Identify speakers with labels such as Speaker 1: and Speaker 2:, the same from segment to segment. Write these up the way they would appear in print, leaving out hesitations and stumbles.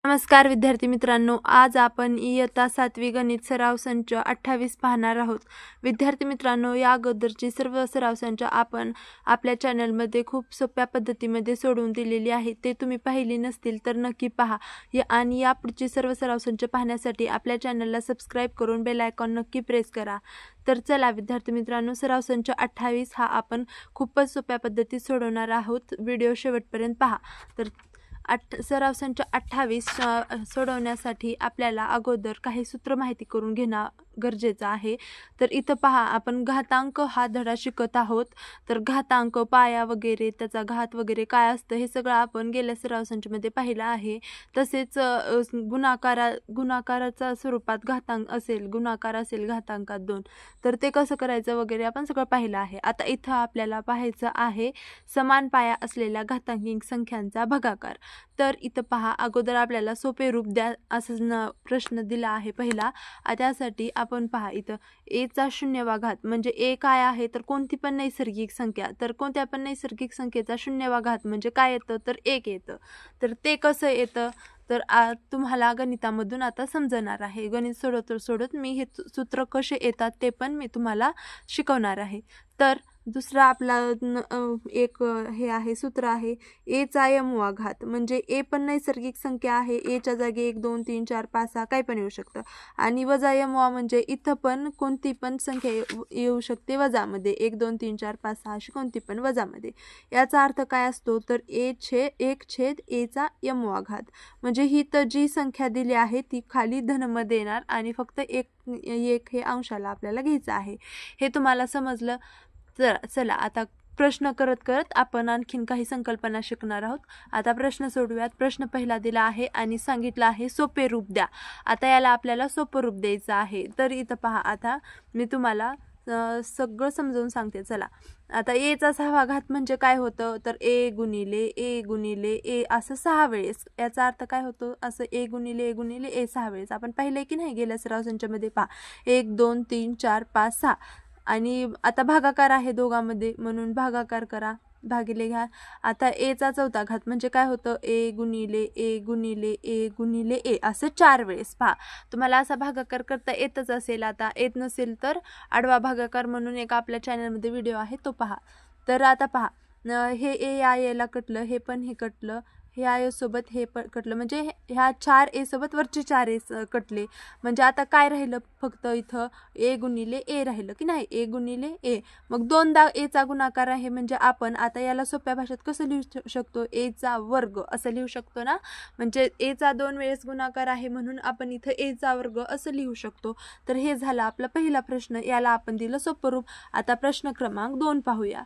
Speaker 1: नमस्कार विद्यार्थी मित्रांनो, आज आपण इयत्ता 7वी गणित सराव संच 28 पाहणार आहोत. विद्यार्थी मित्रांनो, या अगोदरची सर्व सराव संच आपण आपल्या चॅनलमध्ये खूप सोप्या पद्धतीमध्ये सोडवून दिलेली आहे. ते तुम्ही पाहिली नसतील तर नक्की पहा. आणि यापुढची सर्व सराव संच पाहण्यासाठी आपल्या चॅनलला सबस्क्राईब करून बेल आयकॉन नक्की प्रेस करा. तर चला विद्यार्थी मित्रांनो, सराव संच 28 हा आपण खूपच सोप्या पद्धतीत सोडवणार आहोत. व्हिडिओ शेवटपर्यंत पहा. तर सराव संच 28 सोडवण्यासाठी आपल्याला अगोदर काही सूत्र माहिती करून घेणं गरजेचं आहे. तर इथं पहा, आपण घातांक हा धडा शिकत आहोत. तर घातांक, पाया वगैरे, त्याचा घात वगैरे काय असतं हे सगळं आपण गेल्या सराव संचमध्ये पाहिलं आहे. तसेच गुणाकाराच्या स्वरूपात घातांक असेल, गुणाकार असेल घातांकात 2, तर ते कसं करायचं वगैरे आपण सगळं पाहिलं आहे. आता इथं आपल्याला पाहायचं आहे समान पाया असलेल्या घातांकी संख्यांचा भागाकार. तर इथं पहा, अगोदर आपल्याला सोपे रूप द्या असं प्रश्न दिला आहे पहिला. त्यासाठी आपण पहा, इथं एचा शून्यवा घात म्हणजे ए काय आहे, तर कोणती पण नैसर्गिक संख्या. तर कोणत्या पण नैसर्गिक संख्येचा शून्यवा घात म्हणजे काय येतं, तर 1 येतं. तर ते कसं येतं, तर तुम्हाला गणितामधून आता समजणार आहे. गणित सोडत मी हे सूत्र कसे येतात ते पण मी तुम्हाला शिकवणार आहे. तर दुसरा आपला एक हे आहे, सूत्र आहे एचा यमवा घात. म्हणजे ए पण नैसर्गिक संख्या आहे. एच्या जागी 1 2 3 4 5 6 काही पण येऊ शकतं. आणि वजा यमवा म्हणजे इथं पण कोणती पण संख्या येऊ शकते वजामध्ये. 1 2 3 4 5 6 अशी कोणती पण वजामध्ये. याचा अर्थ काय असतो, तर 1 एचा यमवा घात. म्हणजे ही तर जी संख्या दिली आहे ती खाली धनमध्ये येणार आणि फक्त एक हे अंशाला आपल्याला घ्यायचं आहे. हे तुम्हाला समजलं. चला आता प्रश्न करत करत आपण आणखीन काही संकल्पना शिकणार आहोत. आता प्रश्न सोडूयात. प्रश्न पहिला दिला आहे आणि सांगितलं आहे सोपे रूप द्या. आता याला आपल्याला सोपं रूप द्यायचं आहे. तर इथं पहा, आता मी तुम्हाला सगळं समजावून सांगते. चला, आता एचा 6वा घात म्हणजे काय होतं, तर ए गुणिले ए असं 6 वेळेस. याचा अर्थ काय होतो, असं ए गुणिले ए 6 वेळेस. आपण पाहिलंय की नाही गेल्या सराव संचामध्ये. पहा, 1 2 3 4 5 6. आणि आता भागाकार आहे दोघांमध्ये म्हणून भागाकार करा, भागिले घ्या. आता एचा 4था घात म्हणजे काय होतं, ए गुणिले ए असं 4 वेळेस. पहा, तुम्हाला असा भागाकार करता येतच असेल. आता येत नसेल तर आडवा भागाकार म्हणून एक आपल्या चॅनलमध्ये व्हिडिओ आहे, तो पहा. तर आता पहा, हे ए या एला कटलं, हे पण हे कटलं, हे आय सोबत हे पण कटलं. म्हणजे ह्या 4 ए सोबत वरचे 4 ए कटले. म्हणजे आता काय राहिलं, फक्त इथं ए गुणिले ए राहिलं की नाही, ए गुणिले ए. मग 2दा एचा गुणाकार आहे. म्हणजे आपण आता याला सोप्या भाषेत कसं लिहू शकतो, एचा वर्ग असं लिहू शकतो ना. म्हणजे एचा 2 वेळेस गुणाकार आहे म्हणून आपण इथं एचा वर्ग असं लिहू शकतो. तर हे झालं आपला पहिला प्रश्न. याला आपण दिलं सोपं रूप. आता प्रश्न क्रमांक 2 पाहूया.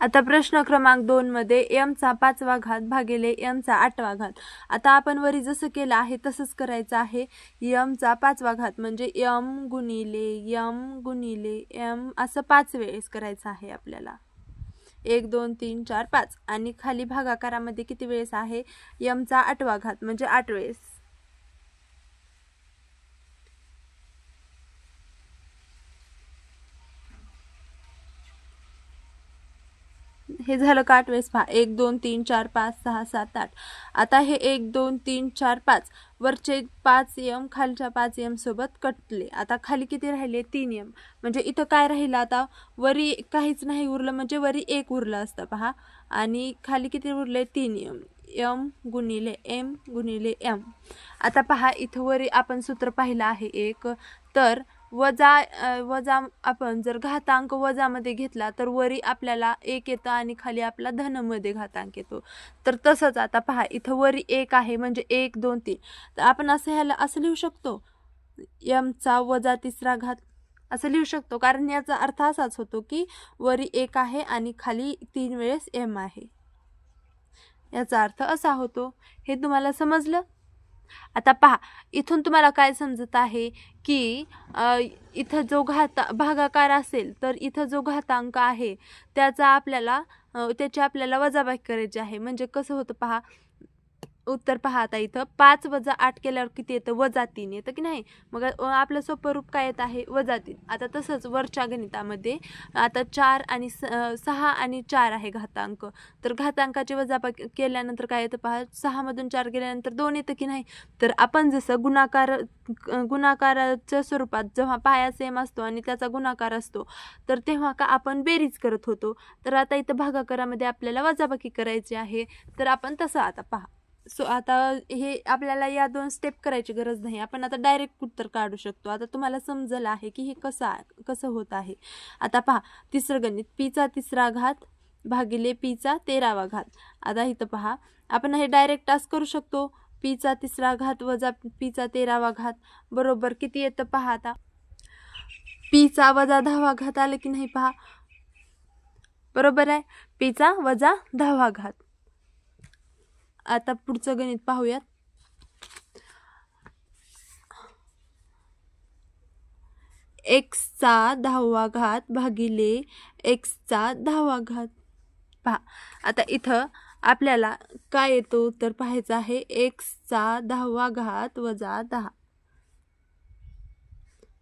Speaker 1: आता प्रश्न क्रमांक 2 मध्ये एमचा 5वा घात भागिले एमचा 8वा घात. आता आपण वरी जसं केलं आहे तसंच करायचं आहे. एमचा 5वा घात म्हणजे एम गुणिले एम असं 5 वेळेस करायचं आहे आपल्याला. 1 2 3 4 5. आणि खाली भागाकारामध्ये किती वेळेस आहे, एमचा 8वा घात म्हणजे 8 वेळेस. हे झालं का 8 वेळेस. पहा, 1 2 3 4 5 6 7 8. आता हे 1 2 3 4 5 वरचे 5 एम खालच्या 5 एम सोबत कटले. आता खाली किती राहिले, 3 एम. म्हणजे इथं काय राहिलं, आता वरी काहीच नाही उरलं, म्हणजे वरी 1 उरलं असतं. पहा, आणि खाली किती उरले, 3 एम. एम गुणिले एम. आता पहा, इथं वरी आपण सूत्र पाहिलं आहे एक. तर वजा आपण जर घातांक वजामध्ये घेतला तर वरी आपल्याला 1 येतं आणि खाली आपला धनमध्ये घातांक येतो. तर तसंच आता पहा, इथं वरी 1 आहे म्हणजे 1 2 3. तर आपण ह्याला असं लिहू शकतो, एमचा वजा 3रा घात असं लिहू शकतो. कारण याचा अर्थ असाच होतो की वरी 1 आहे आणि खाली 3 वेळेस एम आहे. याचा अर्थ असा होतो. हे तुम्हाला समजलं. आता पहा, इथून तुम्हाला काय समजत आहे की इथं जो भागाकार असेल तर इथं जो घातांक आहे त्याची आपल्याला वजाबाकी करायची आहे. म्हणजे कसं होतं पहा, उत्तर पहा आता इथं 5 वजा 8 केल्यावर किती येतं -3 येतं की नाही. मग आपलं सोपं रूप काय येत आहे -3. आता तसंच वरच्या गणितामध्ये आता 4 आणि 6 आणि 4 आहे घातांक. तर घातांकाची वजाबाकी केल्यानंतर काय येतं पहा, 6 मधून 4 गेल्यानंतर 2 येतं की नाही. तर आपण जसं गुणाकाराच्या स्वरूपात जेव्हा पाया सेम असतो आणि त्याचा गुणाकार असतो तर तेव्हा का आपण बेरीज करत होतो. तर आता इथं भागाकारामध्ये आपल्याला वजाबाकी करायची आहे. तर आपण तसं आता पहा. आता हे आपल्याला या 2 स्टेप करायची गरज नाही. आपण आता डायरेक्ट उत्तर काढू शकतो. आता तुम्हाला समजलं आहे की हे कसं होत आहे. आता पहा तिसरं गणित, पीचा 3रा घात भागिले पीचा 13वा घात. आता इथं पहा आपण हे डायरेक्ट टास्क करू शकतो. पीचा 3रा घात वजा पीचा 13वा घात बरोबर किती येतं पहा. आता पीचा वजा 10वा घात आलं की नाही पहा. बरोबर आहे, पीचा वजा 10वा घात. आता पुढचं गणित पाहूयात. एक्सचा 10वा घात भागिले एक्सचा 10वा घात. पहा आता इथं आपल्याला काय येतो उत्तर पाहायचं आहे. एक्सचा 10वा घात वजा 10.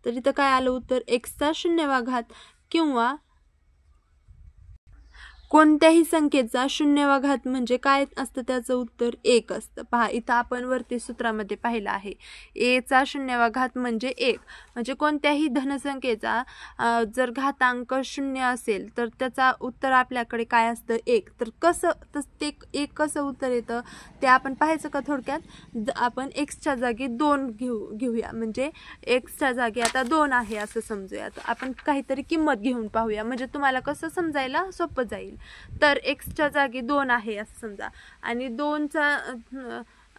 Speaker 1: तर इथं काय आलं उत्तर एक्सचा 0वा घात किंवा कोणत्याही संख्येचा 0वा घात म्हणजे काय असतं, त्याचं उत्तर 1 असतं. पहा इथं आपण वरती सूत्रामध्ये पाहिलं आहे a चा 0वा घात म्हणजे 1. म्हणजे कोणत्याही धनसंख्येचा जर घातांक 0 असेल तर त्याचा उत्तर आपल्याकडे काय असतं 1. तर ते 1 कसं उत्तर येतं ते आपण पाहायचं का थोडक्यात. आपण एक्सच्या जागी 2 घेऊया. म्हणजे एक्सच्या जागी आता 2 आहे असं समजूया. आपण काहीतरी किंमत घेऊन पाहूया म्हणजे तुम्हाला कसं समजायला सोपं जाईल. तर एक्सच्या जागी 2 आहे असं समजा आणि 2चा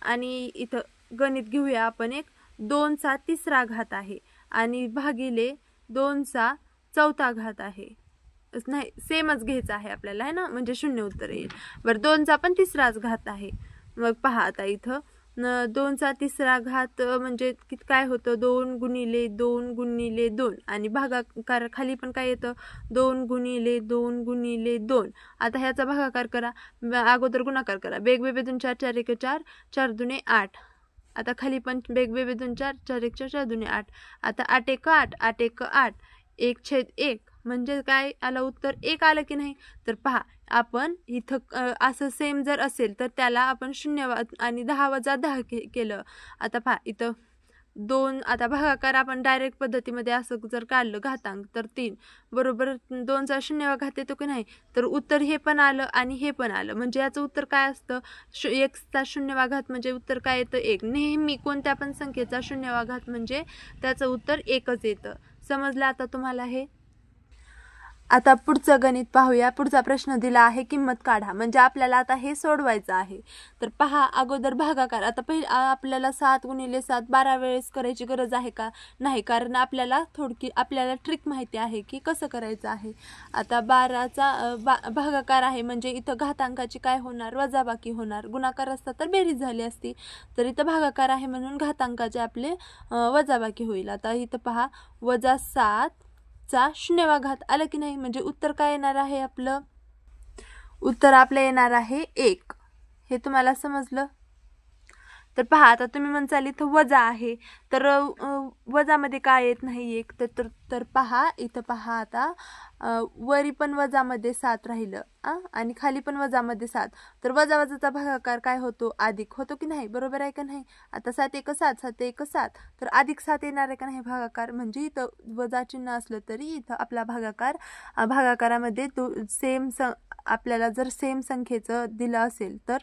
Speaker 1: आणि इथं गणित घेऊया आपण एक 2चा 3रा घात आहे आणि भागिले 2चा 4था घात आहे. नाही सेमच घ्यायचं आहे आपल्याला, है ना, म्हणजे 0 उत्तर येईल. बरं 2चा पण 3राच घात आहे. मग पहा आता इथं 2चा 3रा घात म्हणजे काय होतं 2 गुणिले 2 गुणिले 2 आणि भागाकार खाली पण काय येतं 2 गुणिले 2 गुणिले 2. आता ह्याचा भागाकार करा, अगोदर गुणाकार करा. बेगबेबे 2 4 4 1 4 4 दुने 8. आता खाली पण बेगबेबे 2 4 4 1 4 4 दुने 8. आता 8 1 8 8 1 8 1/1 म्हणजे काय आलं उत्तर 1 आलं की नाही. तर पहा आपण इथं असं सेम जर असेल तर त्याला आपण 0 आणि 10 वजा 10 केलं. आता पहा इथं 2 आता भागाकार आपण डायरेक्ट पद्धतीमध्ये असं जर काढलं घातांक तर 3 बरोबर 2चा 0वा घात येतो की नाही. तर उत्तर हे पण आलं आणि हे पण आलं म्हणजे याचं उत्तर काय असतं एक्सचा 0वा घात म्हणजे उत्तर काय येतं 1. नेहमी कोणत्या पण संख्येचा 0वा घात म्हणजे त्याचं उत्तर 1च येतं. समजलं आता तुम्हाला हे. आता पुढचं गणित पाहूया. पुढचा प्रश्न दिला आहे किंमत काढा म्हणजे आपल्याला आता हे सोडवायचं आहे. तर पहा अगोदर भागाकार. आता आपल्याला 7 गुणिले 7 12 वेळेस करायची गरज आहे का नाही, कारण आपल्याला ट्रिक माहिती आहे की कसं करायचं आहे. आता 12चा भागाकार आहे म्हणजे इथं घातांकाची काय होणार वजाबाकी होणार. गुणाकार असता तर बेरीज झाली असती. तर इथं भागाकार आहे म्हणून घातांकाचे आपले वजाबाकी होईल. आता इथं पहा वजा 7 चा 0वा घात आलं की नाही. म्हणजे उत्तर काय येणार आहे आपलं उत्तर आपलं येणार आहे 1. हे तुम्हाला समजलं. तर पहा आता तुम्ही म्हणसाल इथं वजा आहे तर वजामध्ये काय येत नाही 1. तर पहा इथं पहा आता वरी पण वजामध्ये 7 राहिलं आणि खाली पण वजामध्ये 7. तर वजा वजाचा भागाकार काय होतो अधिक होतो की नाही. बरोबर आहे का नाही. आता 7 1 7 7 1 7 तर अधिक 7 येणार आहे का नाही भागाकार. म्हणजे इथं वजा चिन्ह असलं तरी इथं आपला भागाकारामध्ये आपल्याला जर सेम संख्येचं दिलं असेल तर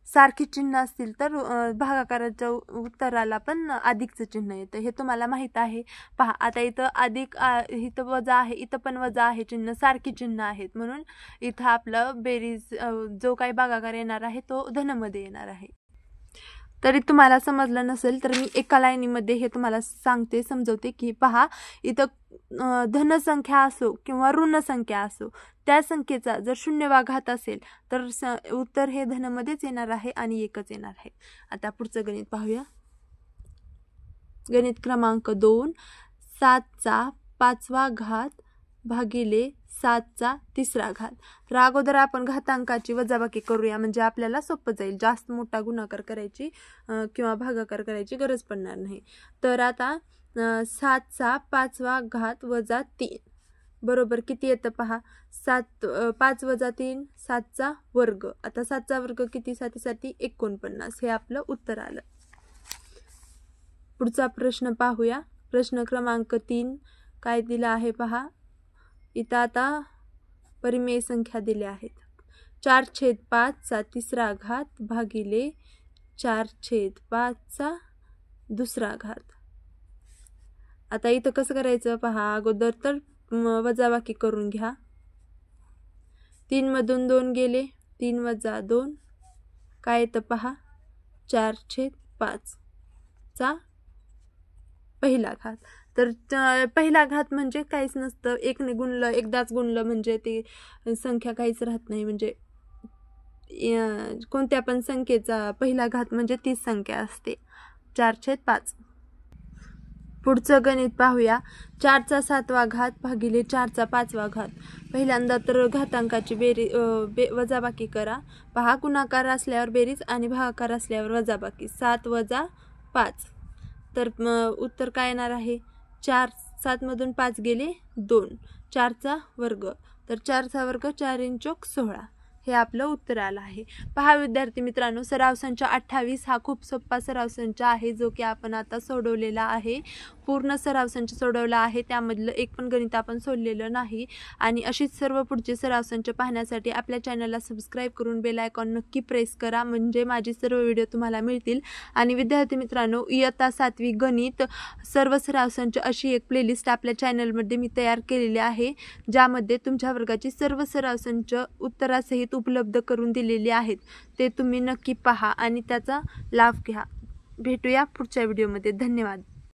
Speaker 1: सारखी चिन्ह असतील तर भागाकाराच्या उत्तराला पण अधिकचं चिन्ह येतं. हे तुम्हाला माहित आहे. पहा आता इथं अधिक इथं वजा आहे, इथं पण वजा आहे, चिन्ह सारखी चिन्ह आहेत म्हणून इथं आपलं बेरीज जो काही भागाकार येणार आहे तो धनमध्ये येणार आहे. तरी तुम्हाला समजलं नसेल तर मी एका लाईनीमध्ये हे तुम्हाला समजवते की पहा इथं धनसंख्या असो किंवा ऋण संख्या असो त्या संख्येचा जर 0वा घात असेल तर उत्तर हे धनमध्येच येणार आहे आणि 1च येणार आहे. आता पुढचं गणित पाहूया. गणित क्रमांक 2 7चा 5वा घात भागिले 7चा तिसरा घात. तर अगोदर आपण घातांकाची वजाबाकी करूया, म्हणजे आपल्याला सोपं जाईल. जास्त मोठा गुणाकार करायची किंवा भागाकार करायची गरज पडणार नाही. तर आता 7चा 5वा घात वजा 3 बरोबर किती येतं पहा. 5 वजा 3 7चा वर्ग. आता 7चा वर्ग किती? 7 49. हे आपलं उत्तर आलं. पुढचा प्रश्न पाहूया. प्रश्न क्रमांक 3 काय दिला आहे पहा. इथं आता परिमेय संख्या दिल्या आहेत. 4/5 चा तिसरा घात भागिले 4/5 चा दुसरा घात. आता इथं कसं करायचं पहा. अगोदर तर वजाबाकी करून घ्या. 3 मधून 2 गेले. 3 वजा 2 काय येतं पहा. 4/5 चा पहिला घात. तर पहिला घात म्हणजे काहीच नसतं. एकने गुणलं, एकदाच गुणलं म्हणजे ते संख्या काहीच राहत नाही. म्हणजे कोणत्या पण संख्येचा पहिला घात म्हणजे तीच संख्या असते. 4/5. पुढचं गणित पाहूया. 4चा 7वा घात भागिले 4चा 5वा घात. पहिल्यांदा तर घातांकाची वजाबाकी करा. पहा, गुणाकार असल्यावर बेरीज आणि भागाकार असल्यावर वजाबाकी. 7 वजा 5. तर उत्तर काय येणार आहे. 7 मधून 5 गेले 2. 4चा वर्ग. तर 4चा वर्ग 4 × 4 = 16. हे आपलं उत्तर आलं आहे. पहा विद्यार्थी मित्रांनो, सराव संच 28 हा खूप सोपा सराव संच आहे, जो की आपण आता सोडवलेला आहे. पूर्ण सराव संच सोडवला आहे, त्यामधलं एक पण गणित आपण सोडलेलं नाही. आणि अशीच सर्व पुढचे सराव संच पाहण्यासाठी आपल्या चॅनलला सबस्क्राईब करून बेल आयकॉन नक्की प्रेस करा, म्हणजे माझे सर्व व्हिडिओ तुम्हाला मिळतील. आणि विद्यार्थी मित्रांनो, इयत्ता 7वी गणित सर्व सराव संच अशी एक प्लेलिस्ट आपल्या चॅनलमध्ये मी तयार केलेली आहे, ज्यामध्ये तुमच्या वर्गाची सर्व सराव संच उत्तरासहित उपलब्ध करून दिलेली आहेत. ते तुम्ही नक्की पहा आणि त्याचा लाभ घ्या. भेटूया पुढच्या व्हिडिओमध्ये. धन्यवाद.